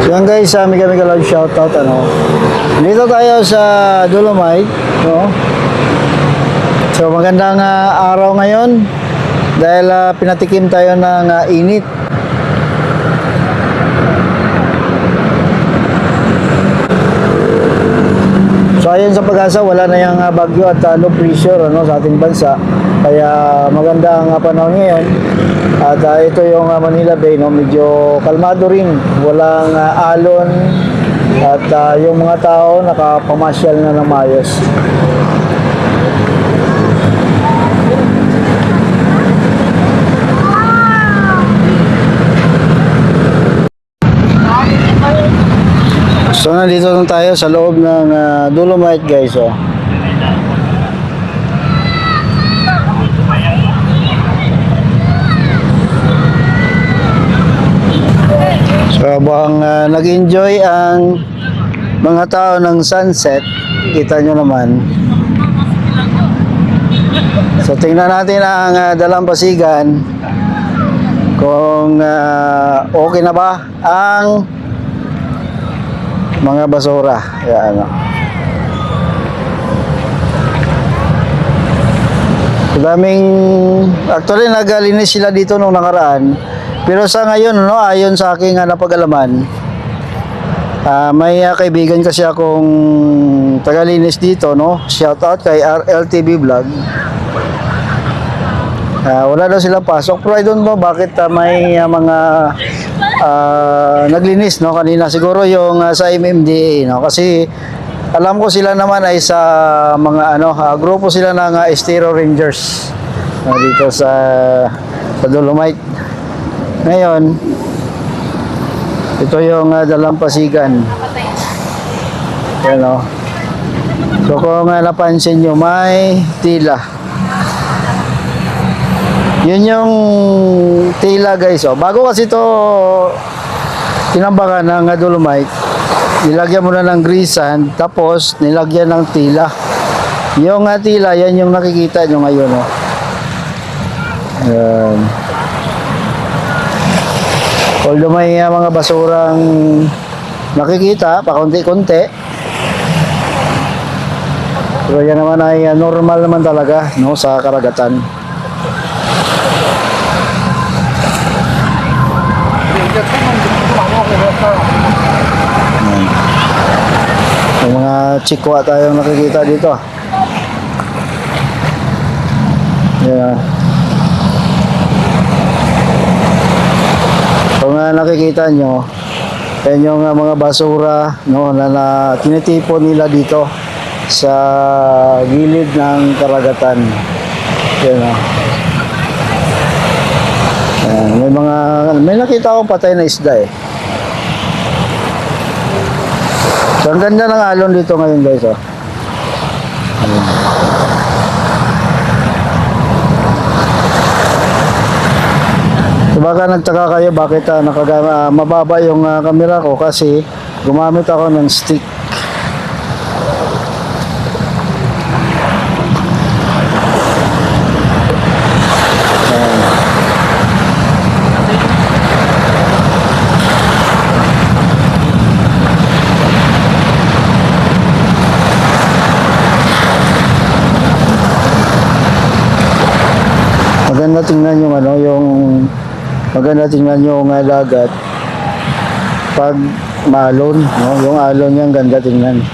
Yan guys, mega love shoutout Dito tayo sa Dolomite, no? So magandang araw ngayon dahil pinatikim tayo ng init. So ayon sa Pag-asa, wala na yung bagyo at low pressure sa ating bansa. Kaya maganda ang panahon ngayon. At ito yung Manila Bay, medyo kalmado rin, walang alon at yung mga tao nakapamasyal na ng maayos. So nandito lang tayo sa loob ng Dolomite guys. So habang nag-enjoy ang mga tao ng sunset, kita nyo naman. So tingnan natin ang dalampasigan kung okay na ba ang mga basura. Yan, daming, actually naglinis sila dito nung nakaraan. Pero sa ngayon, ayon sa aking napag-alaman, may kaibigan kasi akong tagalinis dito, shout out kay RLTV Vlog. Wala daw silang pasok, pero I don't know bakit may mga naglinis kanina. Siguro yung sa MMDA, kasi alam ko sila naman ay sa mga grupo sila ng Estero Rangers dito sa Dolomite. Ngayon, ito yung dalampasigan. Yan So kung napansin nyo, may tila. Yun yung tila guys. Bago kasi ito tinambakan ng Dolomite, nilagyan mo na ng grisan, tapos nilagyan ng tila. Yung tila, yan yung nakikita nyo ngayon. Yan. Although may mga basurang nakikita, pakunti-kunti. Pero yan naman ay normal naman talaga sa karagatan. May mga chikwa tayong nakikita dito. Yeah. Kung nakikita nyo, yan yung mga basura na tinitipon nila dito sa gilid ng karagatan. Yan may nakita akong patay na isda So ang ganda ng alon dito ngayon guys. So baka nagtaka kayo bakit mababa yung camera ko, kasi gumamit ako ng stick. Maganda tingnan maganda tingnan yung dagat pag maalon, yung alon niya ganda tingnan.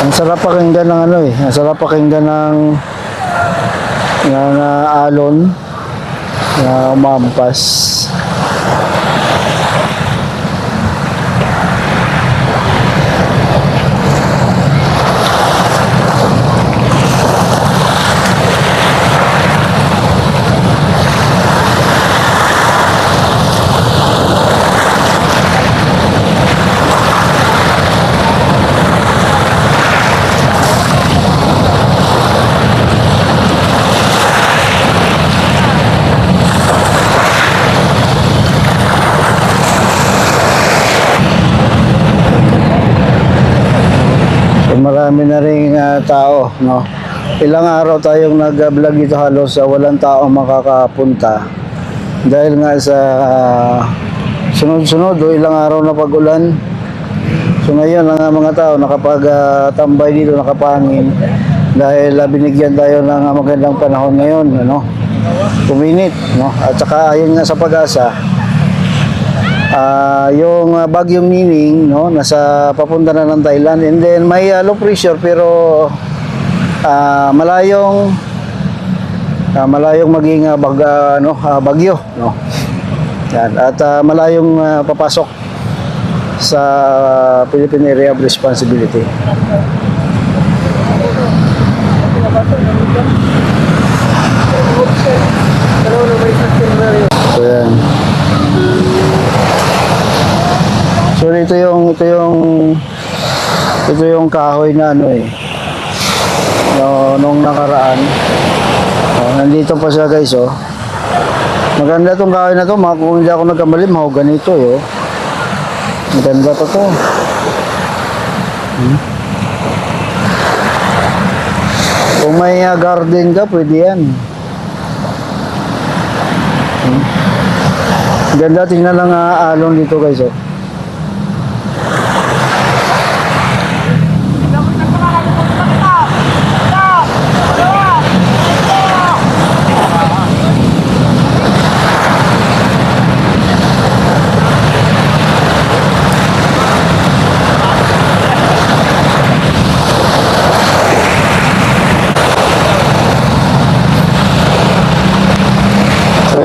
Ang sarap pakinggan ng ang sarap pakinggan ng alon na umampas. marami na ring tao, no? Ilang araw tayong nag-vlog dito halos walang tao makakapunta dahil nga sa sunod-sunod o ilang araw na pag-ulan. So ngayon ang mga tao nakapag-tambay dito, nakapangin dahil binigyan tayo ng magandang panahon ngayon, ano? Uminit, no? At saka ayun nga sa Pag-asa, yung bagyong Nining, no, nasa papunta na ng Thailand, and then may low pressure pero malayong maging bagyo, no. Yan, at malayong papasok sa Philippine Area of Responsibility. So yan. So ito yung kahoy na no, nung nakaraan. Nandito pa siya guys, oh. Maganda tong kahoy na to, kung hindi ako nagkamali, mahogany ito, oh. Maganda pa to. Kung may garden ka, pwede yan. Ganda, tingnan lang alon dito guys, oh.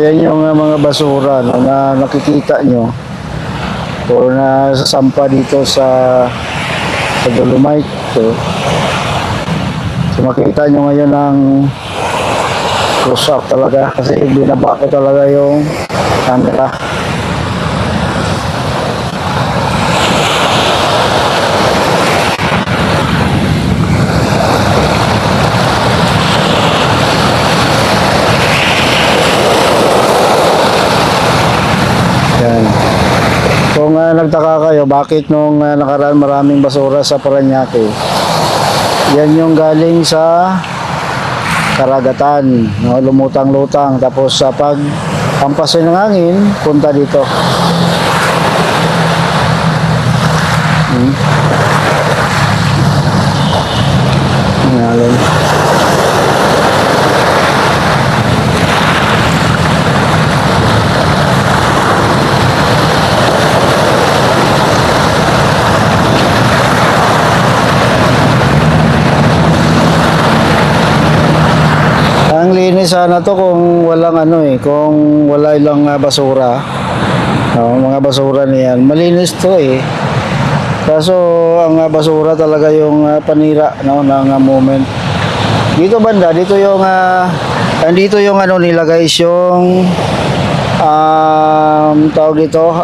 Yan yung mga basura, no, na nakikita nyo o na sasampa dito sa Dolomite. So makikita nyo ngayon ang close up talaga kasi binaba ko talaga yung camera. Kung nagtaka kayo bakit nung nakaraan maraming basura sa Parañaque, yan yung galing sa karagatan, no? Lumutang-lutang, tapos sa pag hampas ng hangin punta dito. Ngayon. Ang linis sana to kung walang kung wala ilang basura. Mga basura niyan. Malinis to eh. Kaso ang basura talaga yung panira, no, ng moment. Dito banda, dito yung andito yung nila guys, yung tawag dito,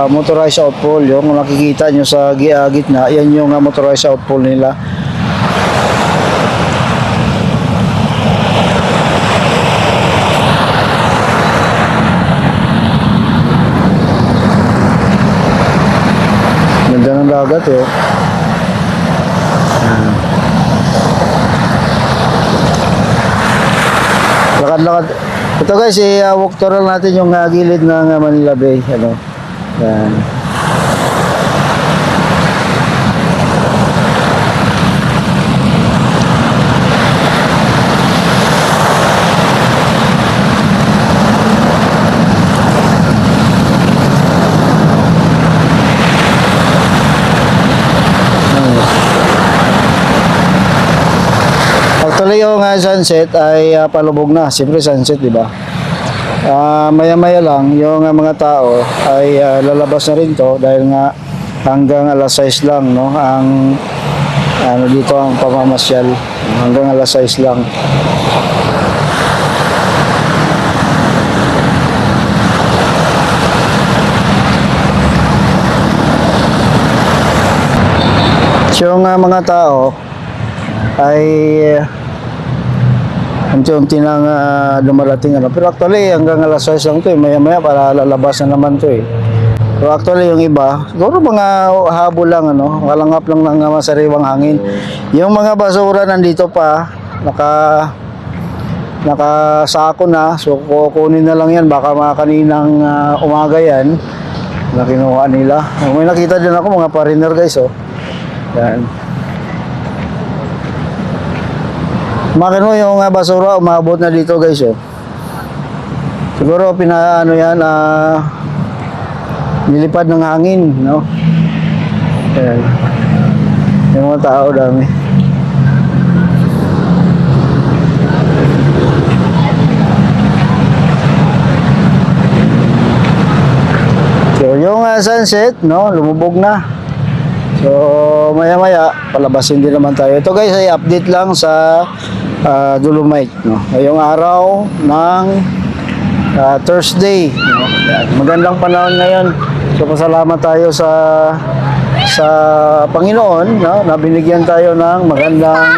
motorized outfall, yung nakikita nyo sa gitna, yan yung motorized outfall nila. Ganda ng dagat eh. Lakad-lakad. Ito guys, walk tour lang natin yung gilid ng Manila Bay. Ano? Yan. Actually yung sunset ay palubog na. Siyempre sunset, di ba? Maya-maya lang yung mga tao ay lalabas na rin to dahil nga hanggang alas 6 lang, no? Ang dito ang pamamasyal hanggang alas 6 lang. So yung mga tao ay unti-unti nang dumarating pero actually hanggang alas 6 lang to eh, maya-maya para lalabas na naman to eh. So actually yung iba, siguro mga habol lang ano, kalangap lang ng sariwang hangin. Yung mga basura nandito pa, nakasako na, so kukunin na lang yan, baka mga kaninang umaga yan na kinuha nila. May nakita din ako mga foreigner guys, oh. Yan. Makino yung basura, umabot na dito guys, oh. Siguro pinaano yan, nilipad ng hangin, no? Ayan. Yung mga tao dami. So yung sunset, no, lumubog na. So maya-maya palabasin din naman tayo. Ito guys ay update lang sa Dolomite, no. Ngayong araw ng Thursday, no? Magandang panahon ngayon. So pasalamat tayo sa Panginoon, no, na binigyan tayo ng magandang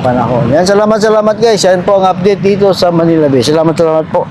panahon. Yan, salamat guys. Yan po ang update dito sa Manila Bay. Salamat po.